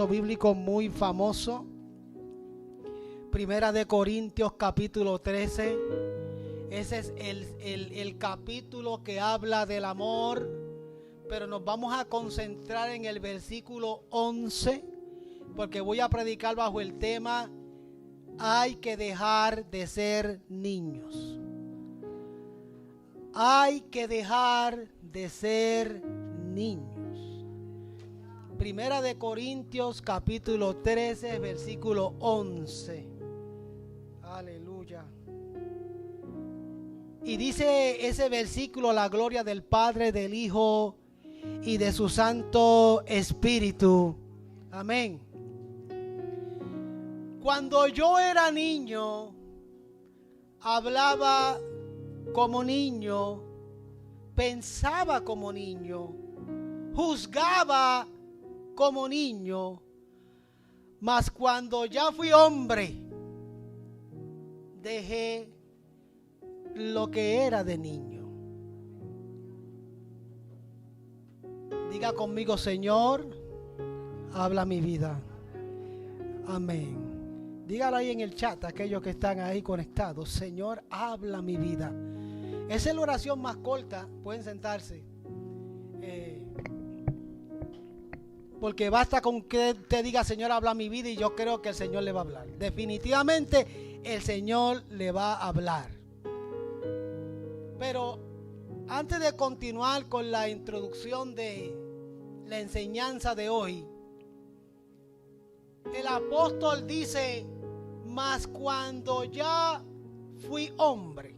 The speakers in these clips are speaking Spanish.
Bíblico muy famoso, Primera de Corintios capítulo 13. Ese es el capítulo que habla del amor, pero nos vamos a concentrar en el versículo 11, porque voy a predicar bajo el tema: hay que dejar de ser niños. Hay que dejar de ser niños. Primera de Corintios capítulo 13, versículo 11. Aleluya. Y dice ese versículo: la gloria del Padre, del Hijo y de su Santo Espíritu. Amén. Cuando yo era niño, hablaba como niño, pensaba como niño, juzgaba como niño, mas cuando ya fui hombre, dejé lo que era de niño. Diga conmigo: Señor, habla mi vida. Amén. Dígalo ahí en el chat, aquellos que están ahí conectados: Señor, habla mi vida. Esa es la oración más corta. Pueden sentarse. Porque basta con que te diga: Señor, habla mi vida, y yo creo que el Señor le va a hablar. Definitivamente el Señor le va a hablar. Pero antes de continuar con la introducción de la enseñanza de hoy, el apóstol dice: mas cuando ya fui hombre.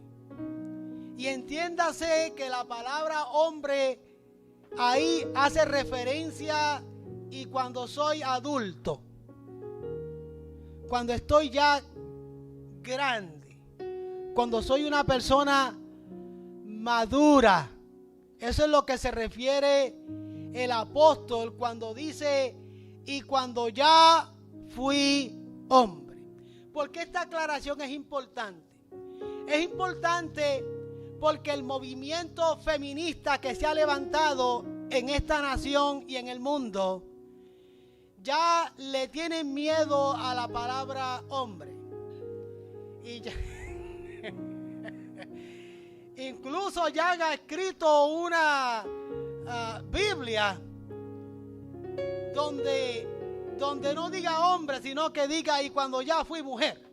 Y entiéndase que la palabra hombre ahí hace referencia y cuando soy adulto, cuando estoy ya grande, cuando soy una persona madura. Eso es lo que se refiere el apóstol cuando dice: y cuando ya fui hombre. ¿Por qué esta aclaración es importante? Es importante porque el movimiento feminista que se ha levantado en esta nación y en el mundo ya le tienen miedo a la palabra hombre. Y ya incluso ya han escrito una Biblia donde no diga hombre, sino que diga: y cuando ya fui mujer.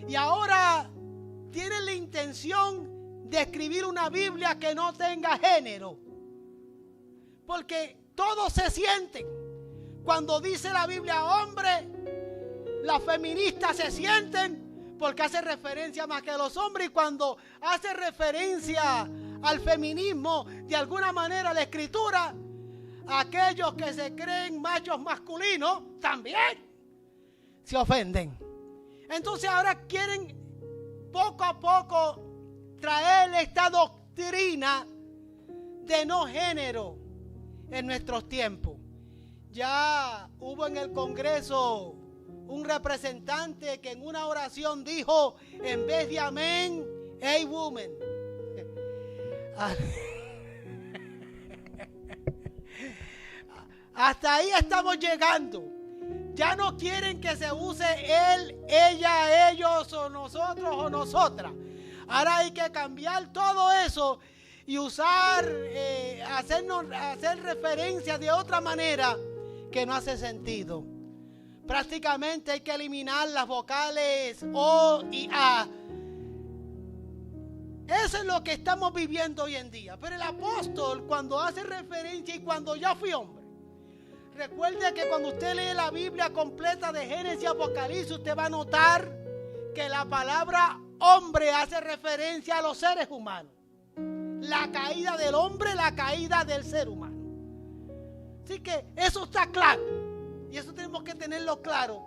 Y ahora tienen la intención de escribir una Biblia que no tenga género, porque todos se sienten. Cuando dice la Biblia hombre, las feministas se sienten porque hace referencia más que a los hombres, y cuando hace referencia al feminismo, de alguna manera la escritura, aquellos que se creen machos masculinos también se ofenden. Entonces ahora quieren poco a poco traer esta doctrina de no género en nuestros tiempos. Ya hubo en el Congreso un representante que en una oración dijo, en vez de amén, hey woman. Hasta ahí estamos llegando. Ya no quieren que se use él, ella, ellos, o nosotros o nosotras. Ahora hay que cambiar todo eso y usar, hacer referencia de otra manera que no hace sentido. Prácticamente hay que eliminar las vocales O y A. Eso es lo que estamos viviendo hoy en día. Pero el apóstol, cuando hace referencia y cuando ya fui hombre, recuerde que cuando usted lee la Biblia completa de Génesis y Apocalipsis, usted va a notar que la palabra hombre hace referencia a los seres humanos. La caída del hombre, la caída del ser humano. Así que eso está claro. Y eso tenemos que tenerlo claro.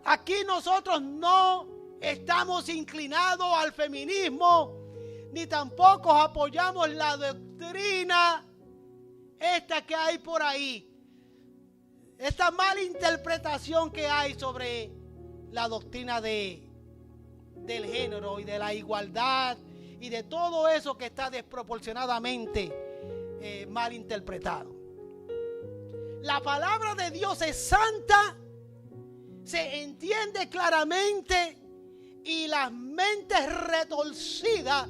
Aquí nosotros no estamos inclinados al feminismo, ni tampoco apoyamos la doctrina esta que hay por ahí. Esta mala interpretación que hay sobre la doctrina del género y de la igualdad y de todo eso que está desproporcionadamente mal interpretado. la palabra de Dios es santa, se entiende claramente, y las mentes retorcidas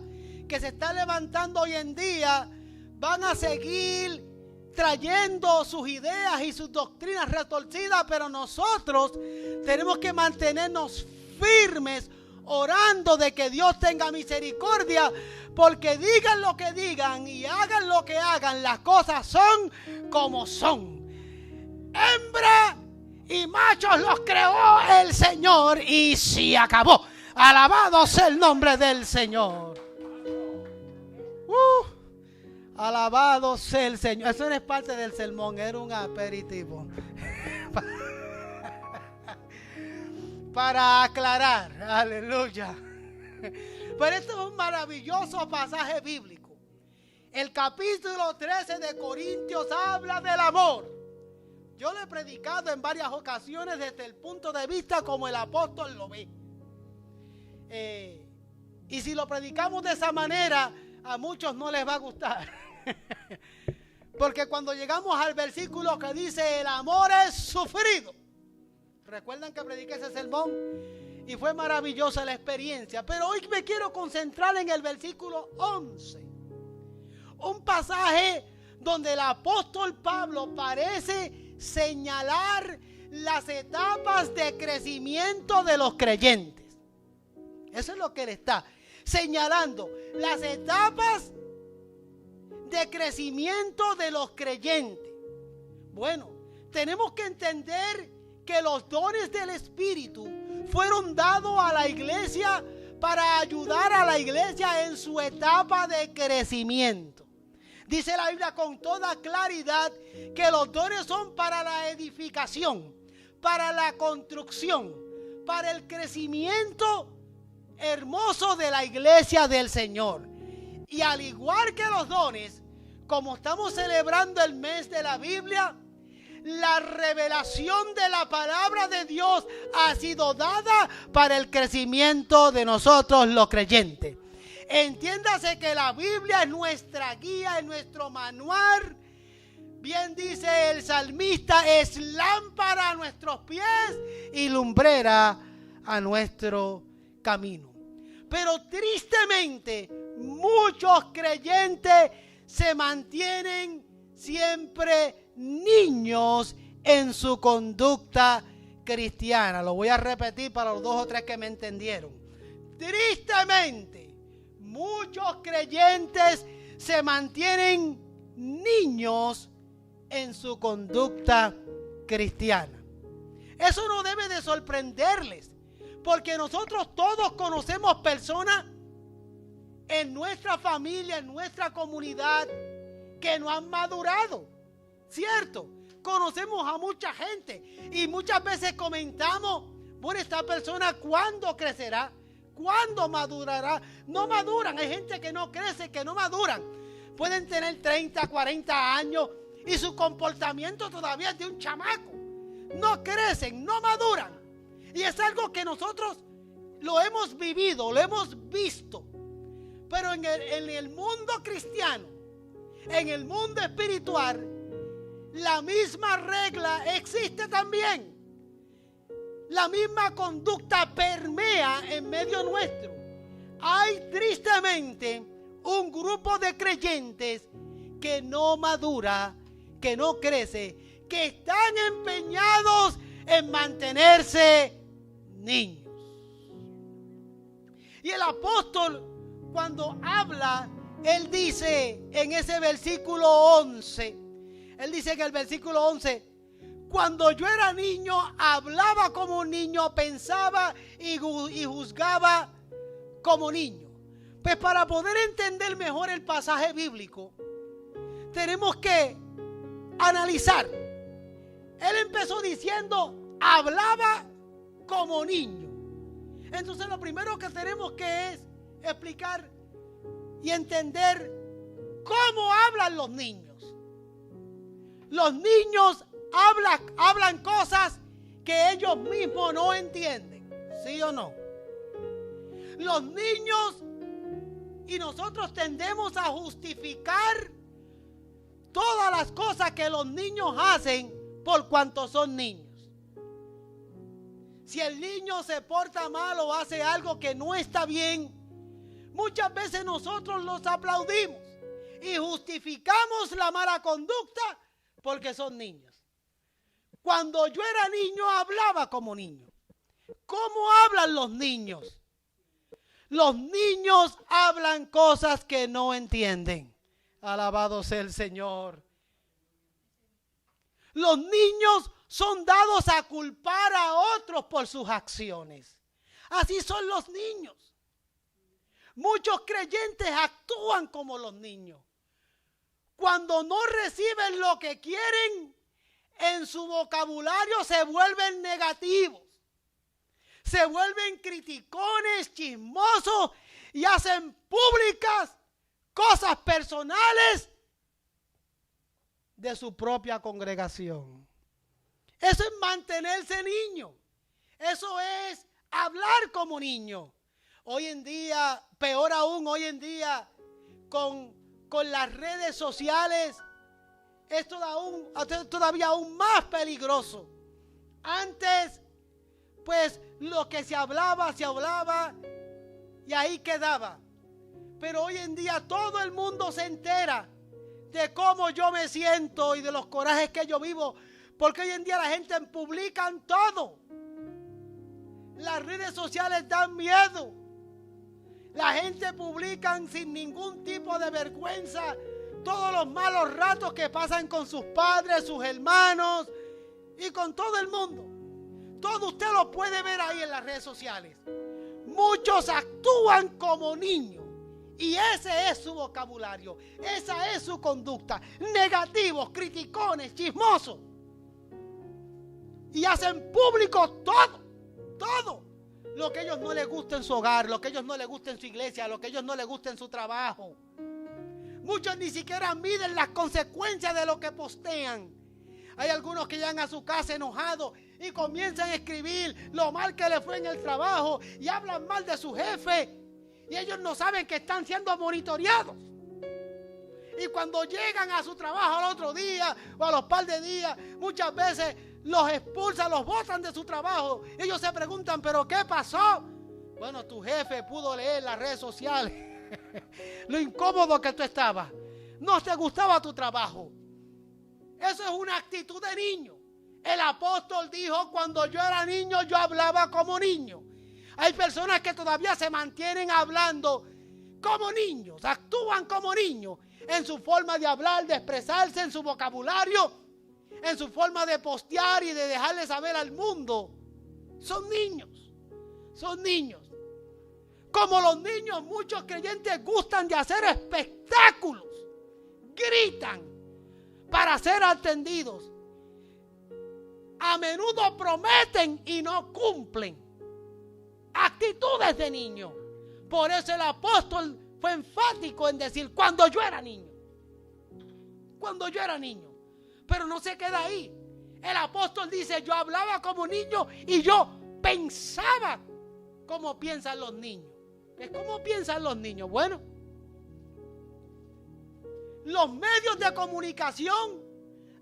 que se están levantando hoy en día van a seguir trayendo sus ideas y sus doctrinas retorcidas, pero nosotros tenemos que mantenernos firmes, orando de que Dios tenga misericordia, porque digan lo que digan y hagan lo que hagan, las cosas son como son. Hembra y machos los creó el Señor y se acabó. Alabado sea el nombre del Señor. Alabado sea el Señor. Eso no es parte del sermón, era un aperitivo. Para aclarar, aleluya. Pero esto es un maravilloso pasaje bíblico. El capítulo 13 de Corintios habla del amor. Yo lo he predicado en varias ocasiones desde el punto de vista como el apóstol lo ve. Y si lo predicamos de esa manera, a muchos no les va a gustar. Porque cuando llegamos al versículo que dice el amor es sufrido. ¿Recuerdan que prediqué ese sermón? Y fue maravillosa la experiencia. Pero hoy me quiero concentrar en el versículo 11. Un pasaje donde el apóstol Pablo parece señalar las etapas de crecimiento de los creyentes. Eso es lo que él está señalando. Las etapas de crecimiento de los creyentes. Bueno, tenemos que entender que los dones del Espíritu fueron dados a la iglesia para ayudar a la iglesia en su etapa de crecimiento. Dice la Biblia con toda claridad que los dones son para la edificación, para la construcción, para el crecimiento hermoso de la iglesia del Señor. Y al igual que los dones, como estamos celebrando el mes de la Biblia, la revelación de la palabra de Dios ha sido dada para el crecimiento de nosotros los creyentes. Entiéndase que la Biblia es nuestra guía, es nuestro manual. Bien dice el salmista, es lámpara a nuestros pies y lumbrera a nuestro camino. Pero tristemente, muchos creyentes se mantienen siempre niños en su conducta cristiana. Lo voy a repetir para los 2 o 3 que me entendieron. Tristemente, muchos creyentes se mantienen niños en su conducta cristiana. Eso no debe de sorprenderles, porque nosotros todos conocemos personas en nuestra familia, en nuestra comunidad, que no han madurado, ¿cierto? Conocemos a mucha gente y muchas veces comentamos, bueno, esta persona ¿cuándo crecerá? ¿Cuándo madurará? No maduran, hay gente que no crece, que no maduran. Pueden tener 30, 40 años y su comportamiento todavía es de un chamaco. No crecen, no maduran. Y es algo que nosotros lo hemos vivido, lo hemos visto. Pero en el mundo cristiano, en el mundo espiritual, la misma regla existe también. La misma conducta permea en medio nuestro. Hay tristemente un grupo de creyentes que no madura, que no crece, que están empeñados en mantenerse niños. Y el apóstol, cuando habla, él dice en ese versículo 11, él dice en el versículo 11, cuando yo era niño, hablaba como un niño, pensaba y juzgaba como niño. Pues para poder entender mejor el pasaje bíblico, tenemos que analizar. Él empezó diciendo, hablaba como niño. Entonces lo primero que tenemos que es explicar y entender cómo hablan los niños. Los niños hablan cosas que ellos mismos no entienden, ¿sí o no? Los niños y nosotros tendemos a justificar todas las cosas que los niños hacen por cuanto son niños. Si el niño se porta mal o hace algo que no está bien, muchas veces nosotros los aplaudimos y justificamos la mala conducta porque son niños. Cuando yo era niño hablaba como niño. ¿Cómo hablan los niños? Los niños hablan cosas que no entienden. Alabado sea el Señor. Los niños son dados a culpar a otros por sus acciones. Así son los niños. Muchos creyentes actúan como los niños. Cuando no reciben lo que quieren, en su vocabulario se vuelven negativos. Se vuelven criticones, chismosos y hacen públicas cosas personales de su propia congregación. Eso es mantenerse niño. Eso es hablar como niño. Hoy en día, peor aún, hoy en día, con las redes sociales, es todavía aún más peligroso. Antes, pues, lo que se hablaba y ahí quedaba. Pero hoy en día todo el mundo se entera de cómo yo me siento y de los corajes que yo vivo. Porque hoy en día la gente publica todo. Las redes sociales dan miedo. La gente publica sin ningún tipo de vergüenza todos los malos ratos que pasan con sus padres, sus hermanos y con todo el mundo. Todo usted lo puede ver ahí en las redes sociales. Muchos actúan como niños y ese es su vocabulario, esa es su conducta. Negativos, criticones, chismosos. Y hacen público todo lo que a ellos no les gusta en su hogar, lo que a ellos no les gusta en su iglesia, lo que a ellos no les gusta en su trabajo. Muchos ni siquiera miden las consecuencias de lo que postean. Hay algunos que llegan a su casa enojados y comienzan a escribir lo mal que les fue en el trabajo y hablan mal de su jefe y ellos no saben que están siendo monitoreados. Y cuando llegan a su trabajo al otro día o a los par de días, muchas veces los expulsan, los botan de su trabajo. Ellos se preguntan, ¿pero qué pasó? Bueno, tu jefe pudo leer las redes sociales lo incómodo que tú estabas. No te gustaba tu trabajo. Eso es una actitud de niño. El apóstol dijo, cuando yo era niño, yo hablaba como niño. Hay personas que todavía se mantienen hablando como niños, actúan como niños en su forma de hablar, de expresarse, en su vocabulario, en su forma de postear y de dejarle saber al mundo. Son niños. Como los niños, muchos creyentes gustan de hacer espectáculos, gritan para ser atendidos. A menudo prometen y no cumplen. Actitudes de niño. Por eso el apóstol fue enfático en decir, cuando yo era niño. Pero no se queda ahí. El apóstol dice, yo hablaba como niño y yo pensaba como piensan los niños. ¿Cómo piensan los niños? Bueno, los medios de comunicación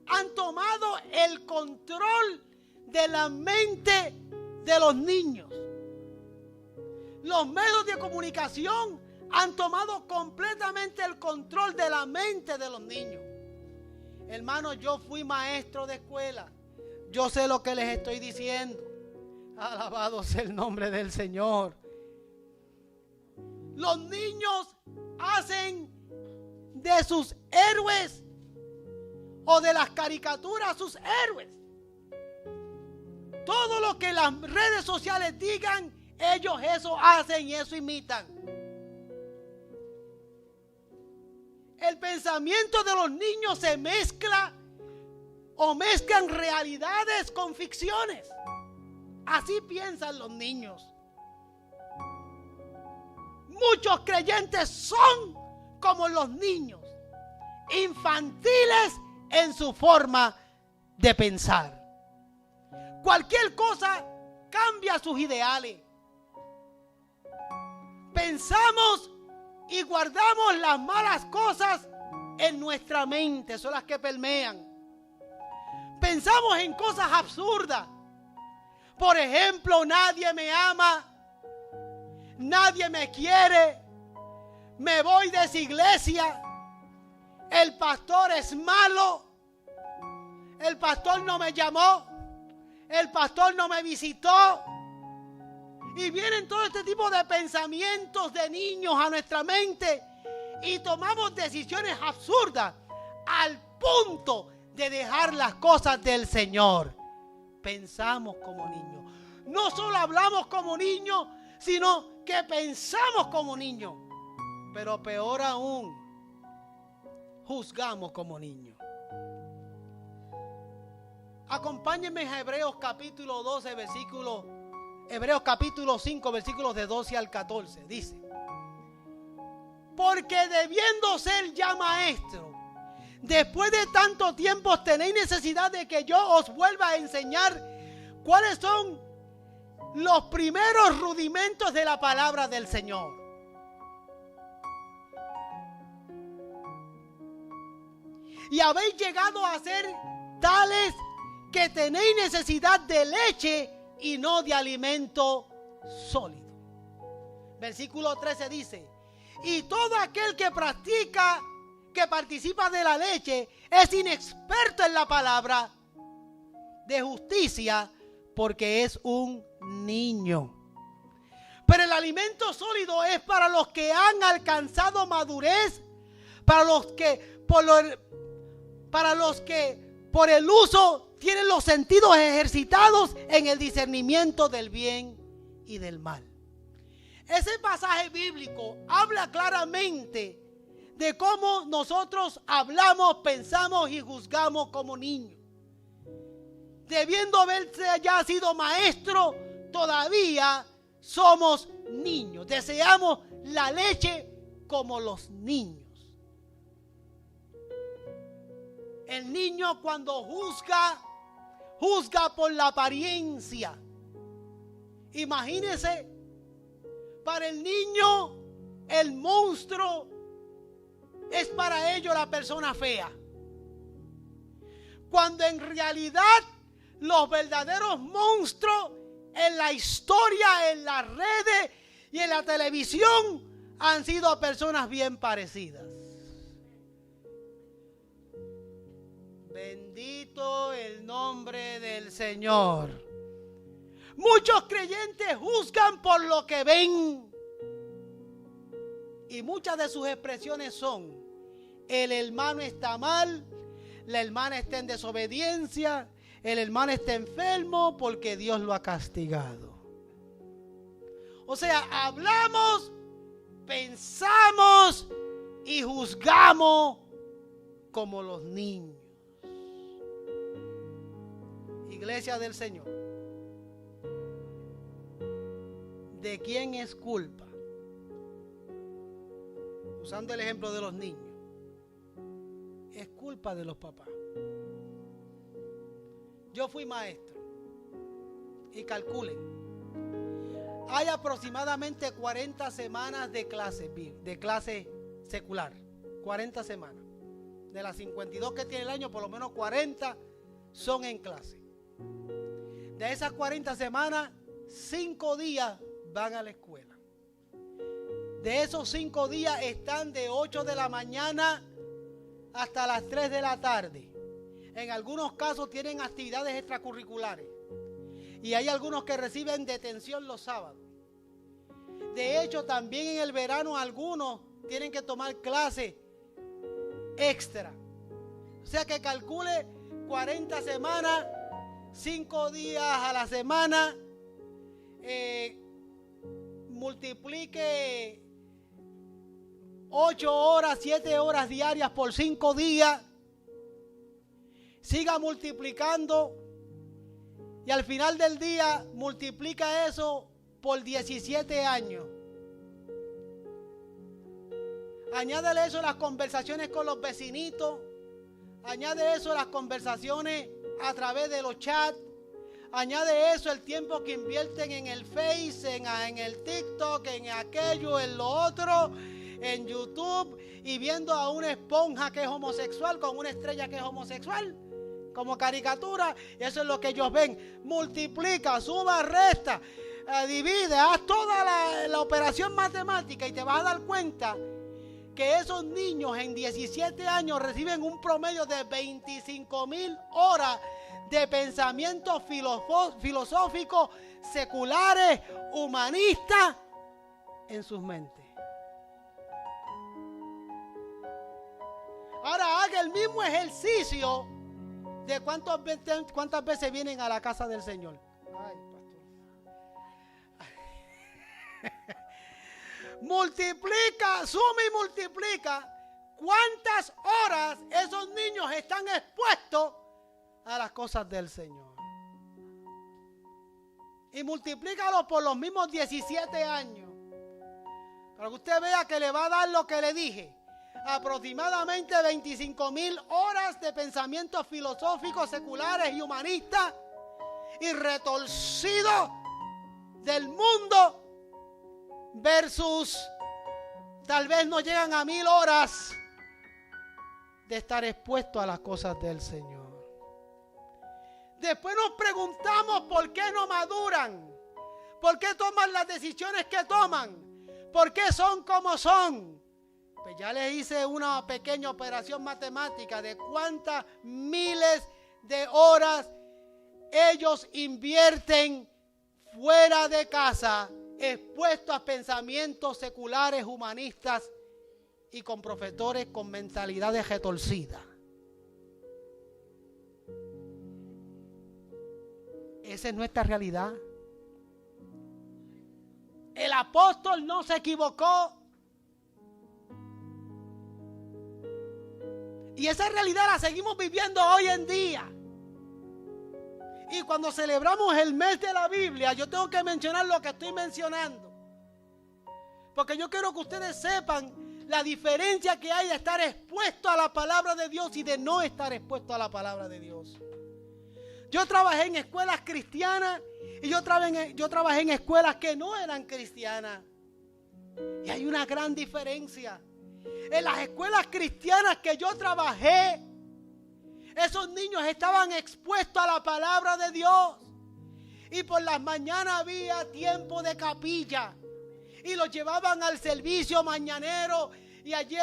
han tomado el control de la mente de los niños. Los medios de comunicación han tomado completamente el control de la mente de los niños. Hermano, yo fui maestro de escuela. Yo sé lo que les estoy diciendo. Alabado sea el nombre del Señor. Los niños hacen de sus héroes o de las caricaturas sus héroes. Todo lo que las redes sociales digan, ellos eso hacen y eso imitan. El pensamiento de los niños se mezcla o mezclan realidades con ficciones. Así piensan los niños. Muchos creyentes son como los niños, infantiles en su forma de pensar. Cualquier cosa cambia sus ideales. Pensamos y guardamos las malas cosas en nuestra mente, son las que permean. Pensamos en cosas absurdas. Por ejemplo, nadie me ama, nadie me quiere, me voy de esa iglesia, el pastor es malo, el pastor no me llamó, el pastor no me visitó. Y vienen todo este tipo de pensamientos de niños a nuestra mente y tomamos decisiones absurdas al punto de dejar las cosas del Señor. Pensamos como niños. No solo hablamos como niños, sino que pensamos como niños. Pero peor aún, juzgamos como niños. Acompáñenme a Hebreos capítulo 12, Hebreos capítulo 5, versículos de 12 al 14. Dice: porque debiendo ser ya maestro, después de tanto tiempo tenéis necesidad de que yo os vuelva a enseñar cuáles son los primeros rudimentos de la palabra del Señor. Y habéis llegado a ser tales que tenéis necesidad de leche y no de alimento sólido. Versículo 13 dice: y todo aquel que participa de la leche es inexperto en la palabra de justicia, porque es un niño. Pero el alimento sólido es para los que han alcanzado madurez, para los que por el uso tienen los sentidos ejercitados en el discernimiento del bien y del mal. Ese pasaje bíblico habla claramente de cómo nosotros hablamos, pensamos y juzgamos como niños. Debiendo haberse ya sido maestro, todavía somos niños. Deseamos la leche como los niños. El niño cuando juzga por la apariencia. Imagínense, para el niño, el monstruo es para ellos la persona fea. Cuando en realidad los verdaderos monstruos en la historia, en las redes y en la televisión han sido personas bien parecidas. Bendito el nombre del Señor. Muchos creyentes juzgan por lo que ven. Y muchas de sus expresiones son: el hermano está mal, la hermana está en desobediencia, el hermano está enfermo porque Dios lo ha castigado. O sea, hablamos, pensamos y juzgamos como los niños. Iglesia del Señor, ¿de quién es culpa? Usando el ejemplo de los niños, es culpa de los papás. Yo fui maestro y calculen, hay aproximadamente 40 semanas de clase secular, 40 semanas. De las 52 que tiene el año, por lo menos 40 son en clase. De esas 40 semanas, 5 días van a la escuela. De esos 5 días están de 8 de la mañana hasta las 3 de la tarde. En algunos casos tienen actividades extracurriculares. Y hay algunos que reciben detención los sábados. De hecho, también en el verano algunos tienen que tomar clases extra. O sea que calcule 40 semanas, 5 días a la semana, multiplique 8 horas, 7 horas diarias por 5 días, siga multiplicando y al final del día multiplica eso por 17 años. Añádale eso a las conversaciones con los vecinitos, añade eso a las conversaciones a través de los chats, añade eso el tiempo que invierten en el Face, en el TikTok, en aquello, en lo otro, en YouTube, y viendo a una esponja que es homosexual con una estrella que es homosexual. como caricatura, y eso es lo que ellos ven. Multiplica, suma, resta, divide, haz toda la operación matemática y te vas a dar cuenta que esos niños en 17 años reciben un promedio de 25,000 horas de pensamientos filosóficos, seculares, humanistas en sus mentes. Ahora haga el mismo ejercicio de cuántas veces vienen a la casa del Señor. Ay, pastor. Multiplica, suma y multiplica cuántas horas esos niños están expuestos a las cosas del Señor. Y multiplícalo por los mismos 17 años. Para que usted vea que le va a dar lo que le dije. Aproximadamente 25,000 horas de pensamientos filosóficos, seculares y humanistas y retorcidos del mundo versus tal vez no llegan a 1,000 horas de estar expuesto a las cosas del Señor. Después nos preguntamos por qué no maduran, por qué toman las decisiones que toman, por qué son como son. Pues ya les hice una pequeña operación matemática de cuántas miles de horas ellos invierten fuera de casa, expuestos a pensamientos seculares, humanistas y con profesores con mentalidades retorcidas. Esa es nuestra realidad. El apóstol no se equivocó. Y esa realidad la seguimos viviendo hoy en día. Y cuando celebramos el mes de la Biblia, yo tengo que mencionar lo que estoy mencionando. Porque yo quiero que ustedes sepan la diferencia que hay de estar expuesto a la palabra de Dios y de no estar expuesto a la palabra de Dios. Yo trabajé en escuelas cristianas y yo trabajé en escuelas que no eran cristianas. Y hay una gran diferencia. En las escuelas cristianas que yo trabajé, esos niños estaban expuestos a la palabra de Dios. Y por las mañanas había tiempo de capilla. Y los llevaban al servicio mañanero. Y allí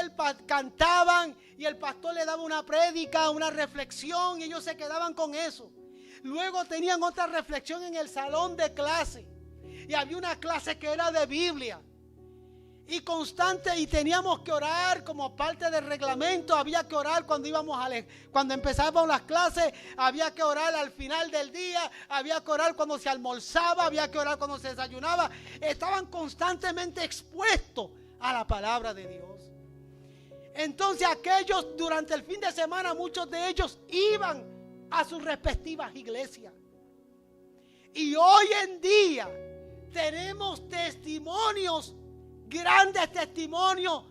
cantaban. Y el pastor le daba una prédica, una reflexión. Y ellos se quedaban con eso. Luego tenían otra reflexión en el salón de clase. Y había una clase que era de Biblia. Y constante, y teníamos que orar como parte del reglamento. Había que orar cuando empezábamos las clases, había que orar al final del día, había que orar cuando se almorzaba, había que orar cuando se desayunaba. Estaban constantemente expuestos a la palabra de Dios. Entonces aquellos durante el fin de semana, muchos de ellos iban a sus respectivas iglesias. Y hoy en día tenemos testimonios, grandes testimonios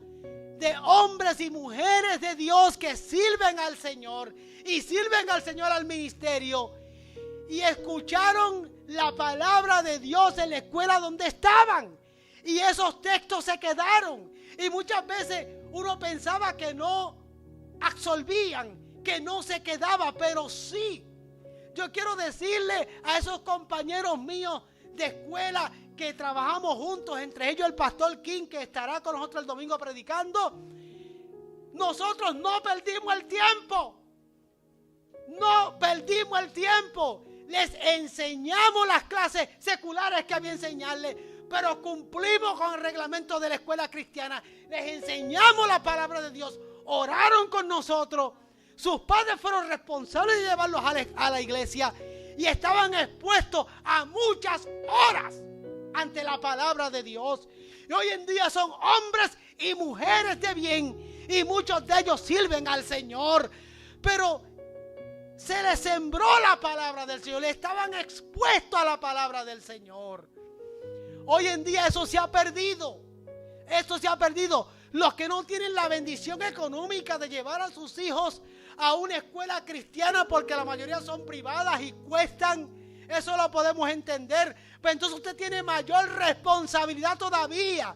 de hombres y mujeres de Dios que sirven al Señor y sirven al Señor al ministerio y escucharon la palabra de Dios en la escuela donde estaban y esos textos se quedaron y muchas veces uno pensaba que no absorbían, que no se quedaba, pero sí. Yo quiero decirle a esos compañeros míos de escuela que trabajamos juntos, entre ellos el pastor King, que estará con nosotros el domingo predicando. Nosotros no perdimos el tiempo. No perdimos el tiempo. Les enseñamos las clases seculares que había que enseñarles, pero cumplimos con el reglamento de la escuela cristiana. Les enseñamos la palabra de Dios. Oraron con nosotros. Sus padres fueron responsables de llevarlos a la iglesia y estaban expuestos a muchas horas ante la palabra de Dios. Y hoy en día son hombres y mujeres de bien y muchos de ellos sirven al Señor. Pero se les sembró la palabra del Señor, estaban expuestos a la palabra del Señor. Hoy en día eso se ha perdido. Esto se ha perdido. Los que no tienen la bendición económica de llevar a sus hijos a una escuela cristiana, porque la mayoría son privadas y cuestan, eso lo podemos entender. Pero entonces usted tiene mayor responsabilidad todavía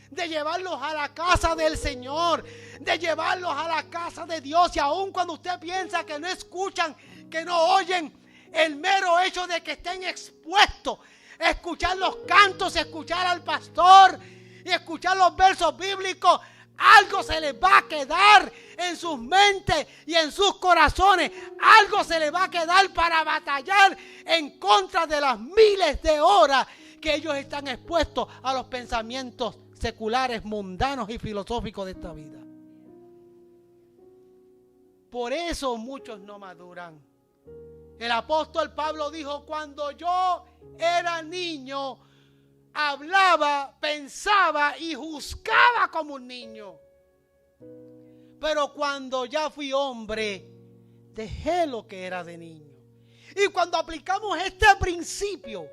de llevarlos a la casa del Señor, de llevarlos a la casa de Dios. Y aun cuando usted piensa que no escuchan, que no oyen el mero hecho de que estén expuestos a escuchar los cantos, a escuchar al pastor y escuchar los versos bíblicos. Algo se les va a quedar en sus mentes y en sus corazones. Algo se les va a quedar para batallar en contra de las miles de horas que ellos están expuestos a los pensamientos seculares, mundanos y filosóficos de esta vida. Por eso muchos no maduran. El apóstol Pablo dijo: cuando yo era niño, hablaba, pensaba y juzgaba como un niño. Pero cuando ya fui hombre, dejé lo que era de niño. Y cuando aplicamos este principio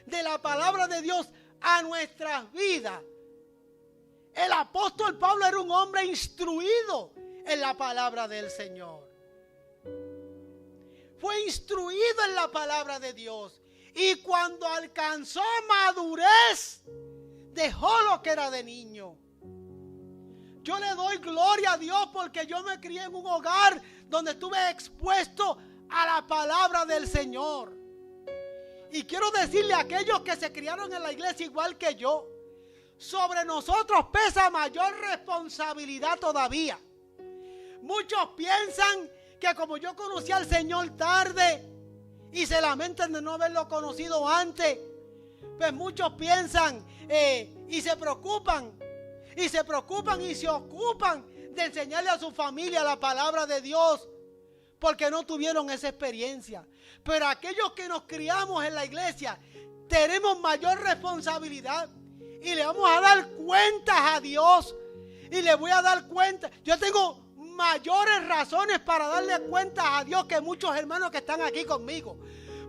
de la palabra de Dios a nuestras vidas, el apóstol Pablo era un hombre instruido en la palabra del Señor. Fue instruido en la palabra de Dios. Y cuando alcanzó madurez, dejó lo que era de niño. Yo le doy gloria a Dios porque yo me crié en un hogar donde estuve expuesto a la palabra del Señor. Y quiero decirle a aquellos que se criaron en la iglesia igual que yo, sobre nosotros pesa mayor responsabilidad todavía. Muchos piensan que como yo conocí al Señor tarde y se lamentan de no haberlo conocido antes, pues muchos piensan y se preocupan y se ocupan de enseñarle a su familia la palabra de Dios porque no tuvieron esa experiencia. Pero aquellos que nos criamos en la iglesia tenemos mayor responsabilidad y le vamos a dar cuentas a Dios y le voy a dar cuenta. Yo tengo mayores razones para darle cuentas a Dios que muchos hermanos que están aquí conmigo.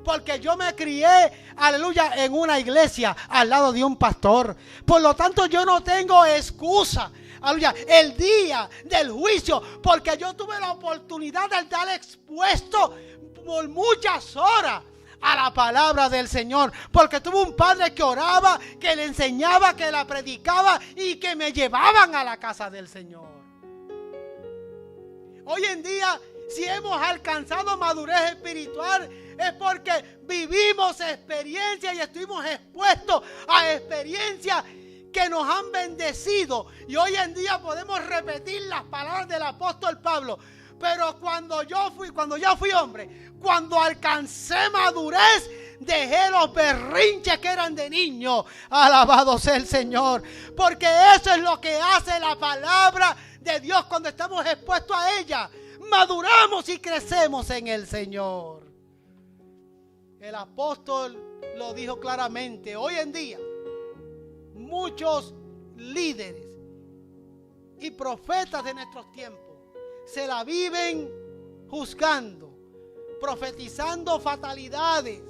Porque yo me crié, aleluya, en una iglesia al lado de un pastor. Por lo tanto, yo no tengo excusa, aleluya, el día del juicio. Porque yo tuve la oportunidad de estar expuesto por muchas horas a la palabra del Señor. Porque tuve un padre que oraba, que le enseñaba, que la predicaba y que me llevaban a la casa del Señor. Hoy en día, si hemos alcanzado madurez espiritual, es porque vivimos experiencias y estuvimos expuestos a experiencias que nos han bendecido. Y hoy en día podemos repetir las palabras del apóstol Pablo. Pero cuando ya fui hombre, cuando alcancé madurez, dejé los berrinches que eran de niño. Alabado sea el Señor. Porque eso es lo que hace la palabra de Dios cuando estamos expuestos a ella. Maduramos y crecemos en el Señor. El apóstol lo dijo claramente. Hoy en día, muchos líderes y profetas de nuestros tiempos se la viven juzgando, profetizando fatalidades,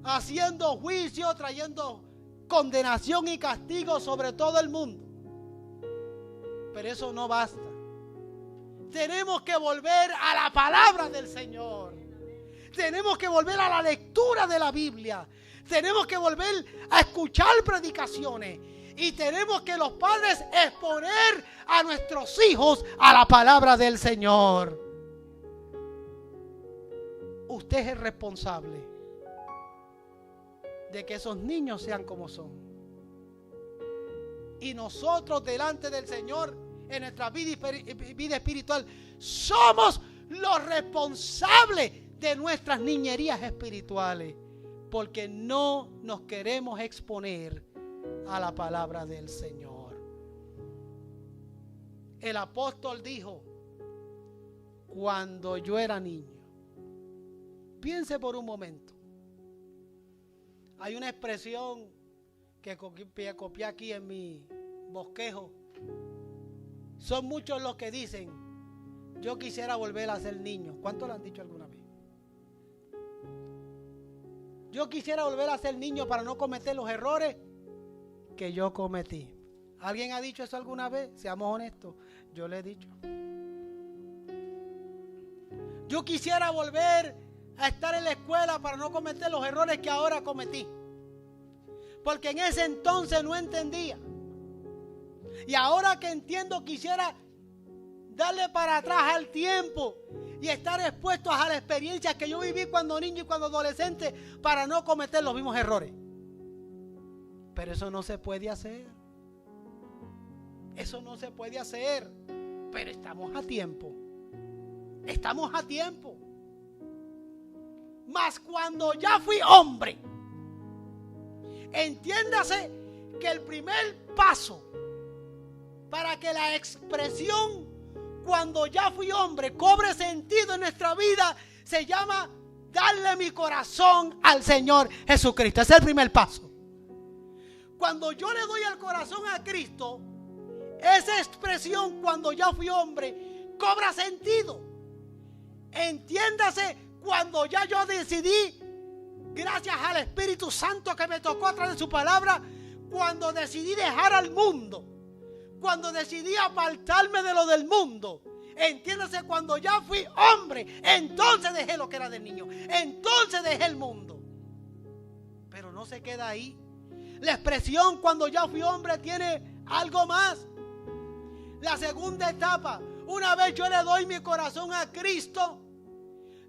haciendo juicio, trayendo condenación y castigo sobre todo el mundo. Pero eso no basta. Tenemos que volver a la palabra del Señor. Tenemos que volver a la lectura de la Biblia. Tenemos que volver a escuchar predicaciones. Y tenemos que los padres exponer a nuestros hijos a la palabra del Señor. Usted es el responsable de que esos niños sean como son. Y nosotros delante del Señor, en nuestra vida espiritual, somos los responsables de nuestras niñerías espirituales, porque no nos queremos exponer a la palabra del Señor. El apóstol dijo: cuando yo era niño. Piense por un momento. Hay una expresión que copié aquí en mi bosquejo. Son muchos los que dicen: yo quisiera volver a ser niño. ¿Cuántos lo han dicho alguna vez? Yo quisiera volver a ser niño para no cometer los errores que yo cometí. ¿Alguien ha dicho eso alguna vez? Seamos honestos. Yo le he dicho. Yo quisiera volver a estar en la escuela para no cometer los errores que ahora cometí. Porque en ese entonces no entendía. Y ahora que entiendo, quisiera darle para atrás al tiempo y estar expuestos a las experiencias que yo viví cuando niño y cuando adolescente para no cometer los mismos errores. Pero eso no se puede hacer. Eso no se puede hacer. Pero estamos a tiempo. Estamos a tiempo. Mas cuando ya fui hombre, entiéndase que el primer paso para que la expresión cuando ya fui hombre cobre sentido en nuestra vida se llama darle mi corazón al Señor Jesucristo. Ese es el primer paso. Cuando yo le doy el corazón a Cristo, esa expresión cuando ya fui hombre cobra sentido. Entiéndase cuando ya yo decidí, gracias al Espíritu Santo que me tocó a través de su palabra, cuando decidí dejar al mundo, cuando decidí apartarme de lo del mundo. Entiéndase, cuando ya fui hombre, entonces dejé lo que era del niño, entonces dejé el mundo. Pero no se queda ahí. La expresión cuando ya fui hombre tiene algo más. La segunda etapa, una vez yo le doy mi corazón a Cristo,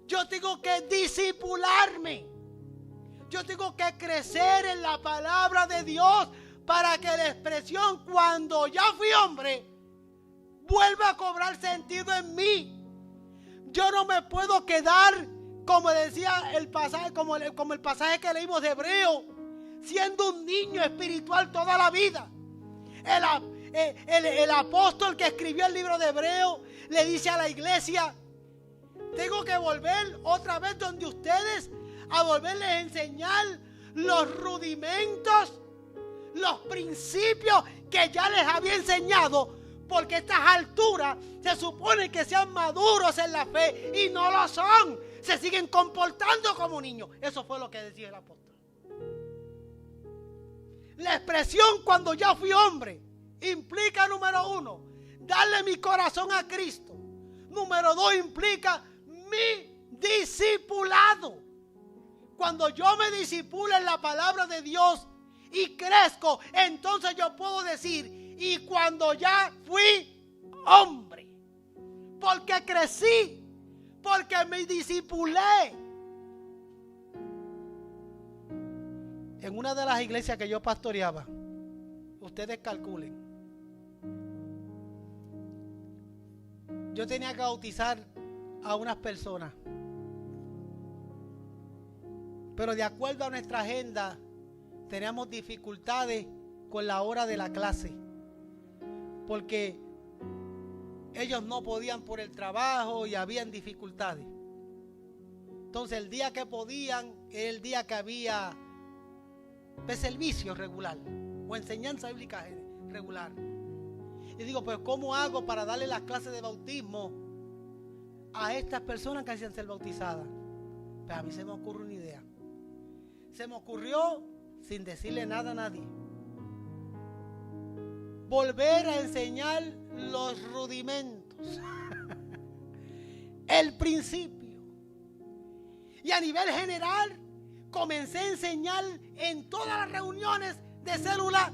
yo tengo que discipularme. Yo tengo que crecer en la palabra de Dios para que la expresión cuando ya fui hombre vuelva a cobrar sentido en mí. Yo no me puedo quedar, como decía el pasaje, como el pasaje que leímos de Hebreo, siendo un niño espiritual toda la vida. El apóstol que escribió el libro de Hebreo le dice a la iglesia: tengo que volver otra vez donde ustedes, a volverles a enseñar los rudimentos, los principios que ya les había enseñado, porque a estas alturas se supone que sean maduros en la fe y no lo son. Se siguen comportando como niños. Eso fue lo que decía el apóstol. La expresión cuando ya fui hombre implica, número 1, darle mi corazón a Cristo. Número 2, implica mi discipulado. Cuando yo me disipulo en la palabra de Dios y crezco, entonces yo puedo decir: y cuando ya fui hombre, porque crecí, porque me disipulé. En una de las iglesias que yo pastoreaba, ustedes calculen, yo tenía que bautizar a unas personas, pero de acuerdo a nuestra agenda teníamos dificultades con la hora de la clase, porque ellos no podían por el trabajo y habían dificultades. Entonces el día que podían era el día que había servicio regular o enseñanza bíblica regular. Y digo, pues ¿cómo hago para darle las clases de bautismo a estas personas que hacían ser bautizadas? Pues a mí se me ocurre una idea. Se me ocurrió, sin decirle nada a nadie, volver a enseñar los rudimentos, el principio. Y a nivel general comencé a enseñar en todas las reuniones de célula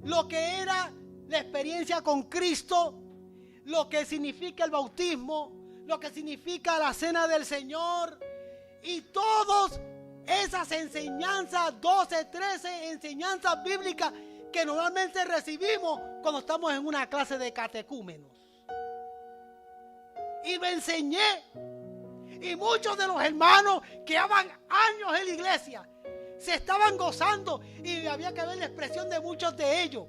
lo que era la experiencia con Cristo, lo que significa el bautismo, lo que significa la cena del Señor y todas esas enseñanzas, 12, 13 enseñanzas bíblicas que normalmente recibimos cuando estamos en una clase de catecúmenos. Y lo enseñé. Y muchos de los hermanos que llevaban años en la iglesia se estaban gozando y había que ver la expresión de muchos de ellos.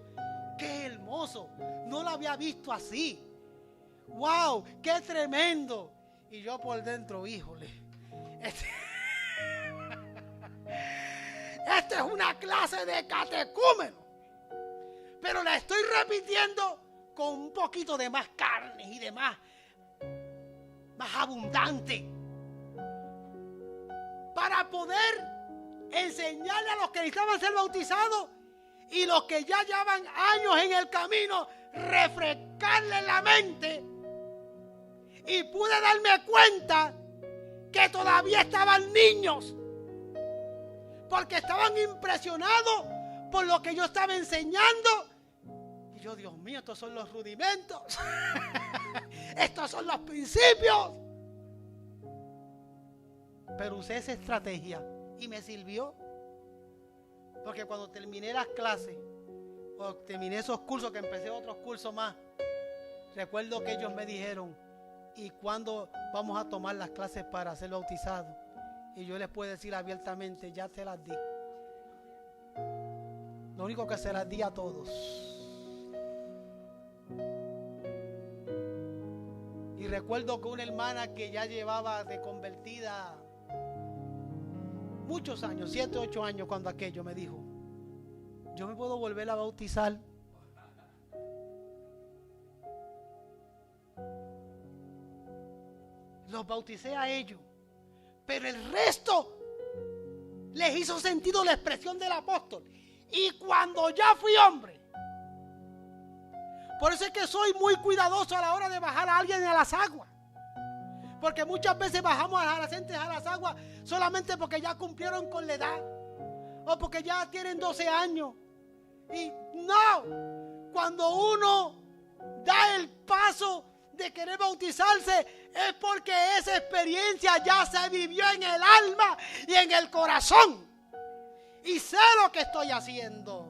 ¡Qué hermoso! No lo había visto así. ¡Wow! ¡Qué tremendo! Y yo por dentro, híjole. Esta es una clase de catecúmeno. Pero la estoy repitiendo con un poquito de más carne y de más abundante. Para poder enseñarle a los que necesitaban ser bautizados y los que ya llevan años en el camino, refrescarle la mente. Y pude darme cuenta que todavía estaban niños, porque estaban impresionados por lo que yo estaba enseñando. Y yo, Dios mío, estos son los rudimentos. Estos son los principios. Pero usé esa estrategia y me sirvió. Porque cuando terminé las clases, o terminé esos cursos, que empecé otros cursos más, recuerdo que ellos me dijeron: ¿y cuándo vamos a tomar las clases para ser bautizados? Y yo les puedo decir abiertamente: ya te las di. Lo único que se las di a todos. Y recuerdo que una hermana que ya llevaba de convertida muchos años, 7, 8 años, cuando aquello me dijo: yo me puedo volver a bautizar. Los bauticé a ellos, pero el resto les hizo sentido la expresión del apóstol. Y cuando ya fui hombre, por eso es que soy muy cuidadoso a la hora de bajar a alguien a las aguas. Porque muchas veces bajamos a las gentes a las aguas solamente porque ya cumplieron con la edad, o porque ya tienen 12 años. Y no, cuando uno da el paso de querer bautizarse, es porque esa experiencia ya se vivió en el alma y en el corazón. Y sé lo que estoy haciendo.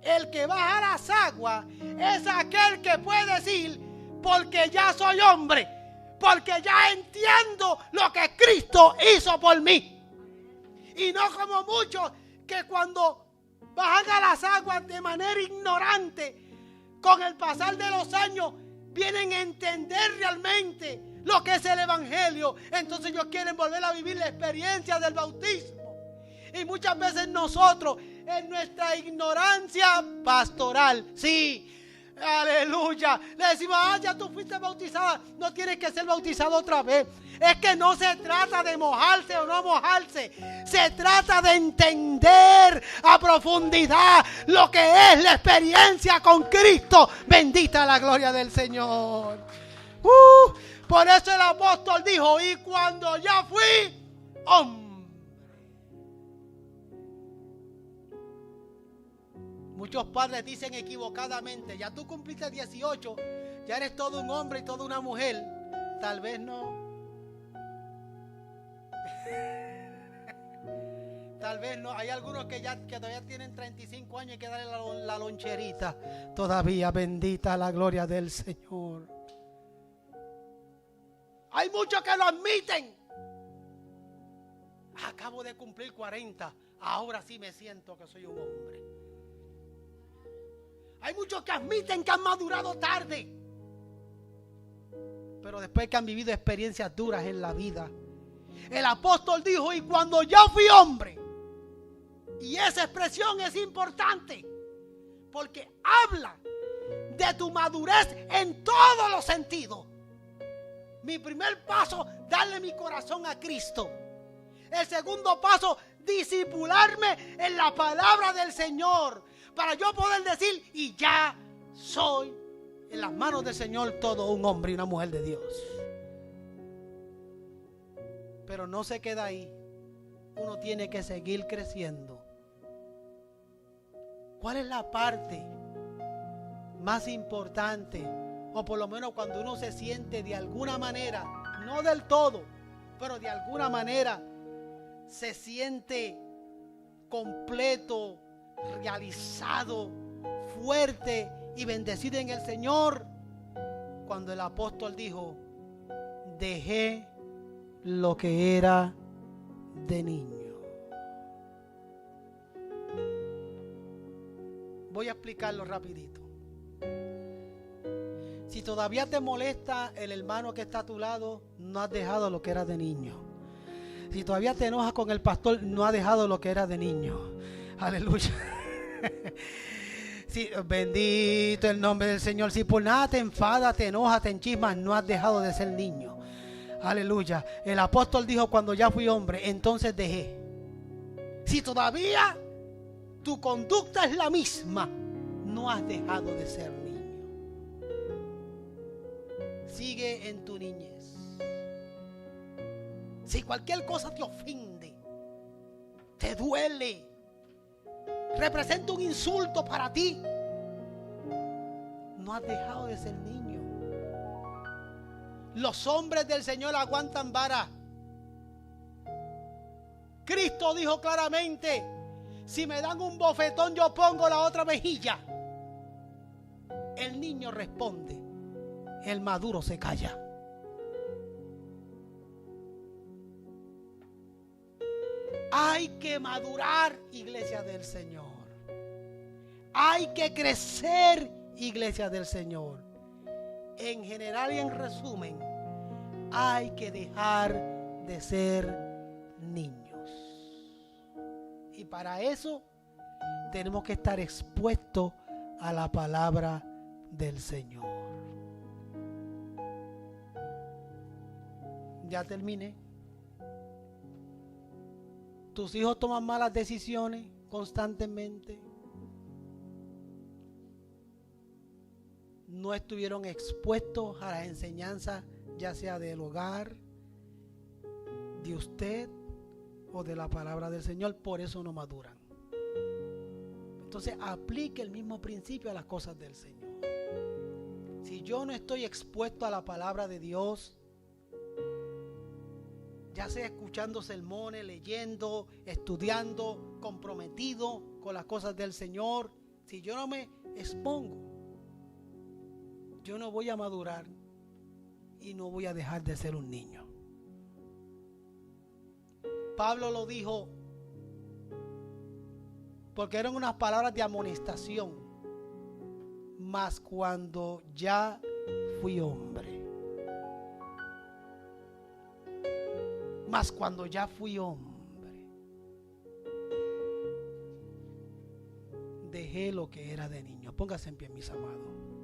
El que baja a las aguas es aquel que puede decir: porque ya soy hombre, porque ya entiendo lo que Cristo hizo por mí. Y no como muchos que cuando bajan a las aguas de manera ignorante, con el pasar de los años vienen a entender realmente lo que es el evangelio. Entonces ellos quieren volver a vivir la experiencia del bautismo. Y muchas veces nosotros, en nuestra ignorancia pastoral, sí, aleluya, le decimos: ya tú fuiste bautizada, no tienes que ser bautizado otra vez. Es que no se trata de mojarse o no mojarse, se trata de entender a profundidad lo que es la experiencia con Cristo. Bendita la gloria del Señor. Por eso el apóstol dijo: y cuando ya fui hombre. Muchos padres dicen equivocadamente: ya tú cumpliste 18, ya eres todo un hombre y toda una mujer. Tal vez no. Tal vez no. Hay algunos que todavía tienen 35 años y que darle la loncherita. Todavía, bendita la gloria del Señor. Hay muchos que lo admiten. Acabo de cumplir 40. Ahora sí me siento que soy un hombre. Hay muchos que admiten que han madurado tarde, pero después que han vivido experiencias duras en la vida. El apóstol dijo: y cuando ya fui hombre. Y esa expresión es importante, porque habla de tu madurez en todos los sentidos. Mi primer paso, darle mi corazón a Cristo. El segundo paso, discipularme en la palabra del Señor, para yo poder decir: y ya soy en las manos del Señor todo un hombre y una mujer de Dios. Pero no se queda ahí. Uno tiene que seguir creciendo. ¿Cuál es la parte más importante? O por lo menos cuando uno se siente de alguna manera, no del todo, pero de alguna manera se siente completo, realizado, fuerte y bendecido en el Señor. Cuando el apóstol dijo: dejé lo que era de niño. Voy a explicarlo rapidito. Si todavía te molesta el hermano que está a tu lado, no has dejado lo que era de niño. Si todavía te enojas con el pastor, no has dejado lo que era de niño. Aleluya. Sí, bendito el nombre del Señor. Si por nada te enfadas, te enojas, te enchismas, no has dejado de ser niño. Aleluya. El apóstol dijo: cuando ya fui hombre, entonces dejé. Si todavía tu conducta es la misma, no has dejado de ser niño. Sigue en tu niñez. Si cualquier cosa te ofende, te duele, representa un insulto para ti, no has dejado de ser niño. Los hombres del Señor aguantan vara, Cristo dijo claramente: si me dan un bofetón, yo pongo la otra mejilla. El niño responde, el maduro se calla. Hay que madurar, iglesia del Señor. Hay que crecer, iglesia del Señor. En general y en resumen, hay que dejar de ser niños. Y para eso tenemos que estar expuestos a la palabra del Señor. Ya terminé. Tus hijos toman malas decisiones constantemente. No estuvieron expuestos a las enseñanzas, ya sea del hogar, de usted o de la palabra del Señor, por eso no maduran. Entonces aplique el mismo principio a las cosas del Señor. Si yo no estoy expuesto a la palabra de Dios, ya sea escuchando sermones, leyendo, estudiando, comprometido con las cosas del Señor, si yo no me expongo, yo no voy a madurar y no voy a dejar de ser un niño. Pablo lo dijo porque eran unas palabras de amonestación. Mas cuando ya fui hombre. Mas cuando ya fui hombre, dejé lo que era de niño. Póngase en pie, mis amados.